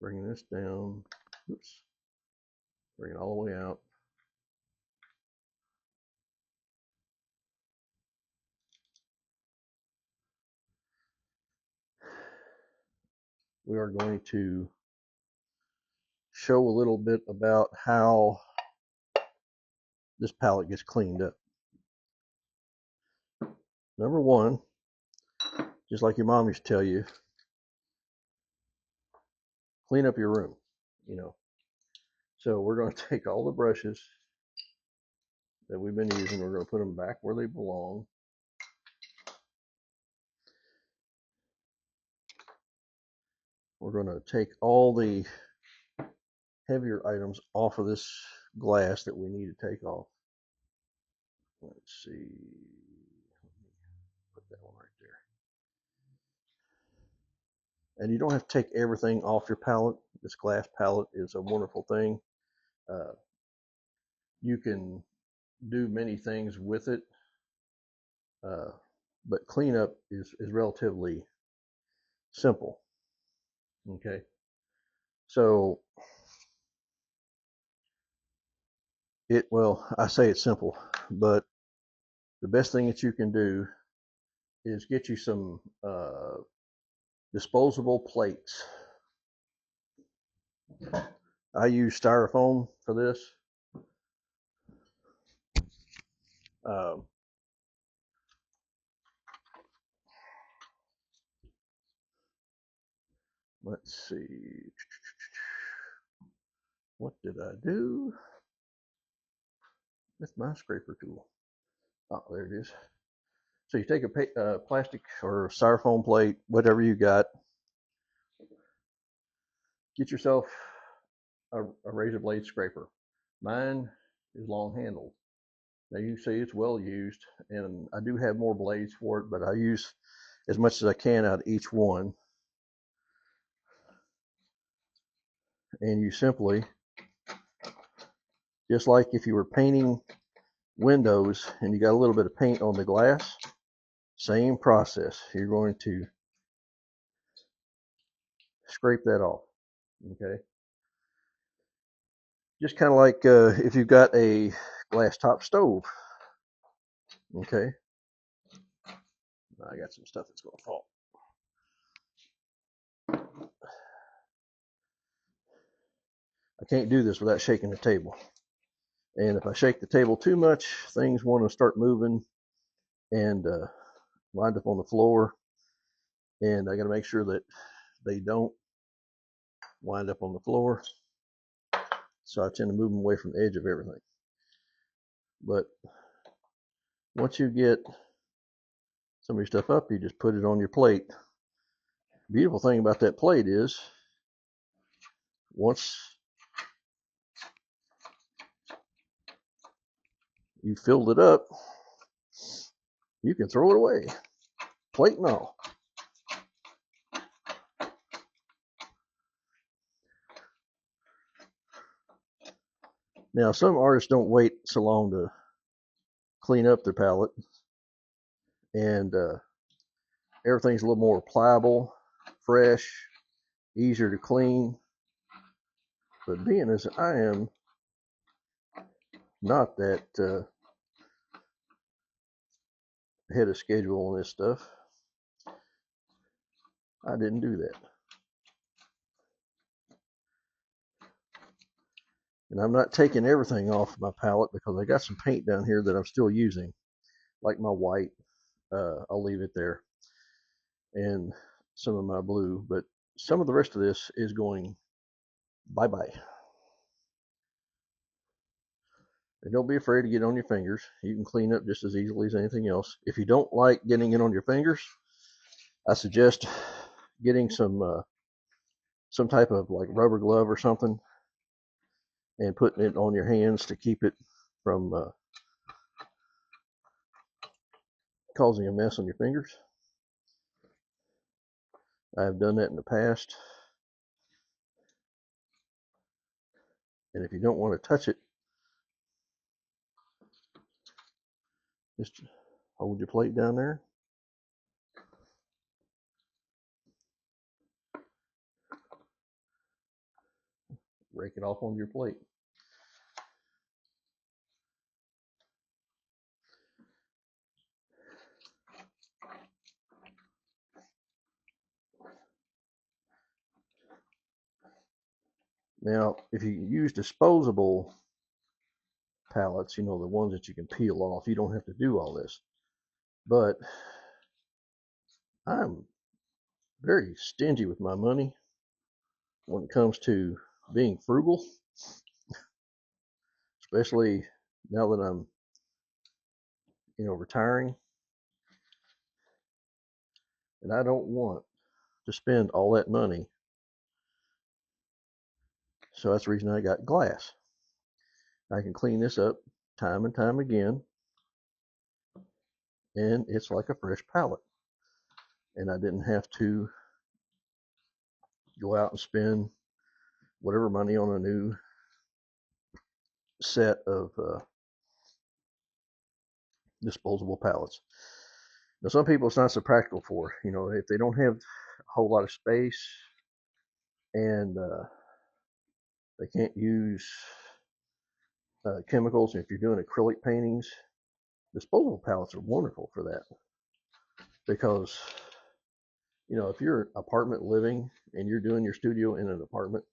Bringing this down. Oops. Bring it all the way out. We are going to show a little bit about how this pallet gets cleaned up. Number one, just like your mom used to tell you, clean up your room, you know. So we're going to take all the brushes that we've been using, we're going to put them back where they belong. We're going to take all the heavier items off of this glass that we need to take off. Let's see. Put that one right there. And you don't have to take everything off your pallet. This glass pallet is a wonderful thing. You can do many things with it, but cleanup is relatively simple. Okay, so I say it's simple, but the best thing that you can do is get you some disposable plates. I use styrofoam for this. Um, let's see. What did I do with my scraper tool? Oh, there it is. So you take a plastic or styrofoam plate, whatever you got. Get yourself a razor blade scraper. Mine is long handled. Now you see it's well used, and I do have more blades for it, but I use as much as I can out of each one. And you simply, just like if you were painting windows and you got a little bit of paint on the glass, same process. You're going to scrape that off. Okay. Just kind of like if you've got a glass top stove. Okay. I got some stuff that's going to fall. I can't do this without shaking the table. And if I shake the table too much, things want to start moving and wind up on the floor. And I got to make sure that they don't wind up on the floor. So I tend to move them away from the edge of everything. But once you get some of your stuff up, you just put it on your plate. The beautiful thing about that plate is once you filled it up, you can throw it away, plate and all. Now, some artists don't wait so long to clean up their palette, and everything's a little more pliable, fresh, easier to clean. But being as I am not that ahead of schedule on this stuff, I didn't do that. And I'm not taking everything off my palette because I got some paint down here that I'm still using, like my white. I'll leave it there, and some of my blue, but some of the rest of this is going bye-bye. And don't be afraid to get on your fingers. You can clean up just as easily as anything else. If you don't like getting it on your fingers, I suggest getting some type of like rubber glove or something and putting it on your hands to keep it from causing a mess on your fingers. I've done that in the past. And if you don't want to touch it, just hold your plate down there. break it off on your plate. Now, if you use disposable pallets, the ones that you can peel off, you don't have to do all this. But I'm very stingy with my money when it comes to being frugal, especially now that I'm, retiring. And I don't want to spend all that money. So that's the reason I got glass. I can clean this up time and time again, and it's like a fresh pallet. And I didn't have to go out and spend whatever money on a new set of disposable pallets. Now, some people it's not so practical for. If they don't have a whole lot of space and they can't use chemicals. If you're doing acrylic paintings, disposable pallets are wonderful for that, because if you're apartment living and you're doing your studio in an apartment,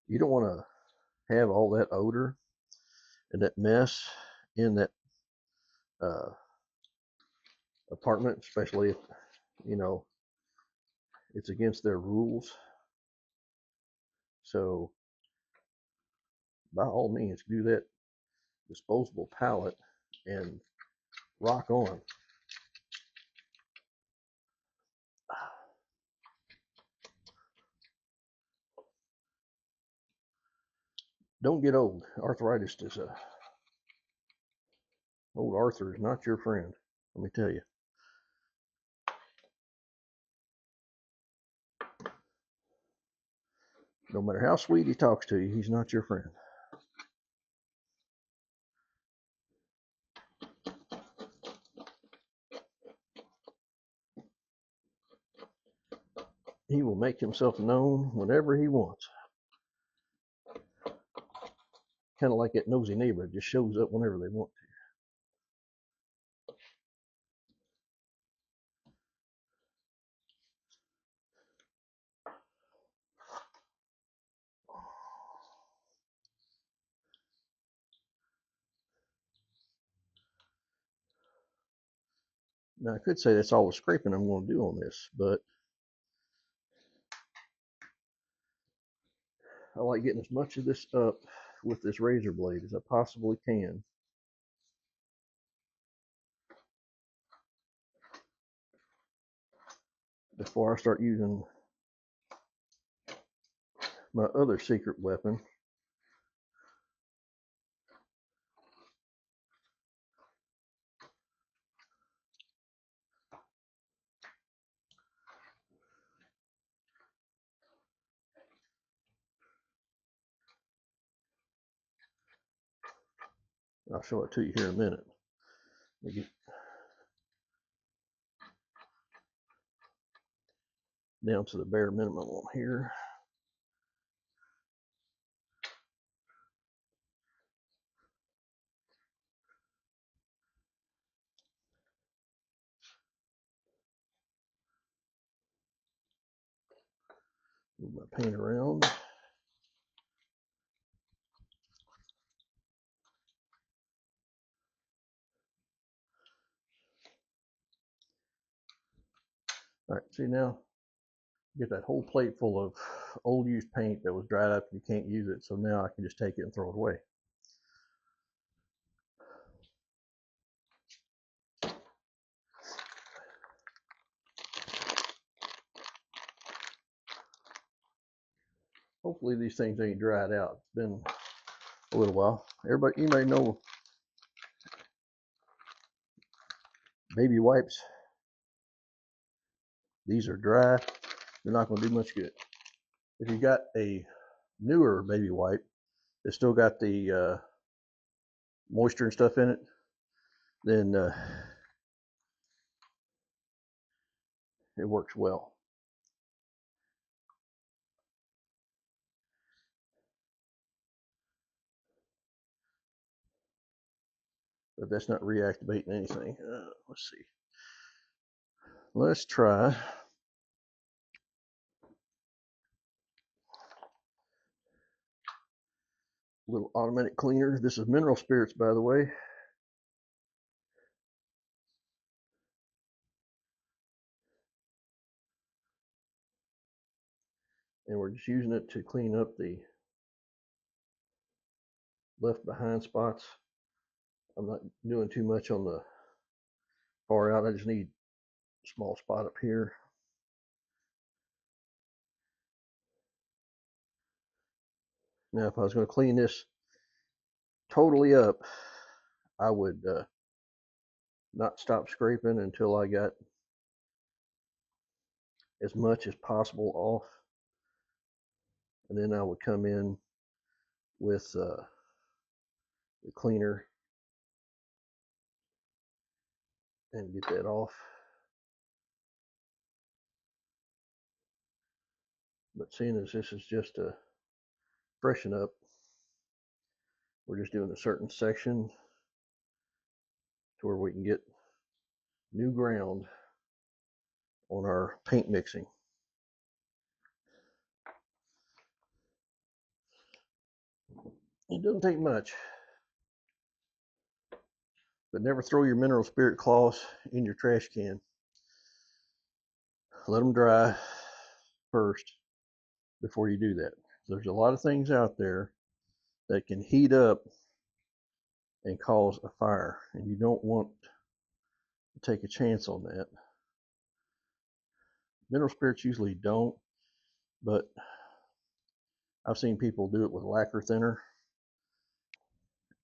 you don't want to have all that odor and that mess in that uh, apartment, especially if it's against their rules. So by all means, do that disposable pallet and rock on. Don't get old. Arthritis is old Arthur is not your friend. Let me tell you. No matter how sweet he talks to you, he's not your friend. He will make himself known whenever he wants. Kind of like that nosy neighbor that just shows up whenever they want to. Now, I could say that's all the scraping I'm going to do on this, but I like getting as much of this up with this razor blade as I possibly can. Before I start using my other secret weapon. I'll show it to you here in a minute. Let me get down to the bare minimum on here. Move my paint around. All right, see now, get that whole plate full of old used paint that was dried up and you can't use it. So now I can just take it and throw it away. Hopefully these things ain't dried out. It's been a little while. Everybody, you may know baby wipes. These are dry. They're not going to do much good. If you got a newer baby wipe that's still got the moisture and stuff in it, then it works well. but that's not reactivating anything. Let's see. Let's try a little automatic cleaner. This is mineral spirits, by the way. And we're just using it to clean up the left behind spots. I'm not doing too much on the far out. I just need a small spot up here. Now, if I was going to clean this totally up, I would not stop scraping until I got as much as possible off. And then I would come in with the cleaner and get that off. But seeing as this is just a freshen up, we're just doing a certain section to where we can get new ground on our paint mixing. It doesn't take much, but never throw your mineral spirit cloths in your trash can. Let them dry first before you do that. There's a lot of things out there that can heat up and cause a fire, and you don't want to take a chance on that. Mineral spirits usually don't, but I've seen people do it with lacquer thinner,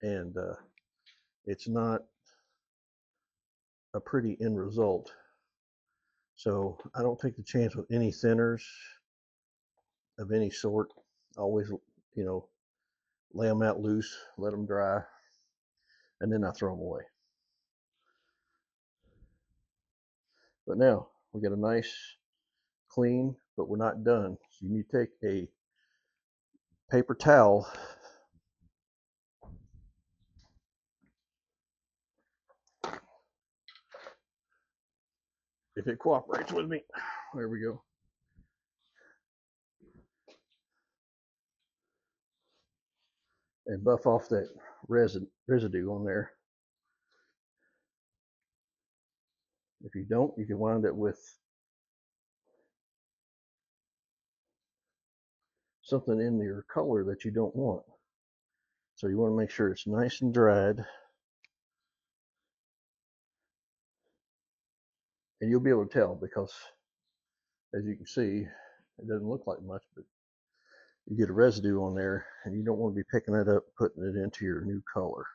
and it's not a pretty end result. So I don't take the chance with any thinners of any sort. I always, lay them out loose, let them dry, and then I throw them away. But now we got a nice clean, but we're not done. So you need to take a paper towel if it cooperates with me. There we go. And buff off that residue on there. If you don't, you can wind up with something in your color that you don't want. So you want to make sure it's nice and dried. And you'll be able to tell because, as you can see, it doesn't look like much, but you get a residue on there, and you don't want to be picking that up, putting it into your new color.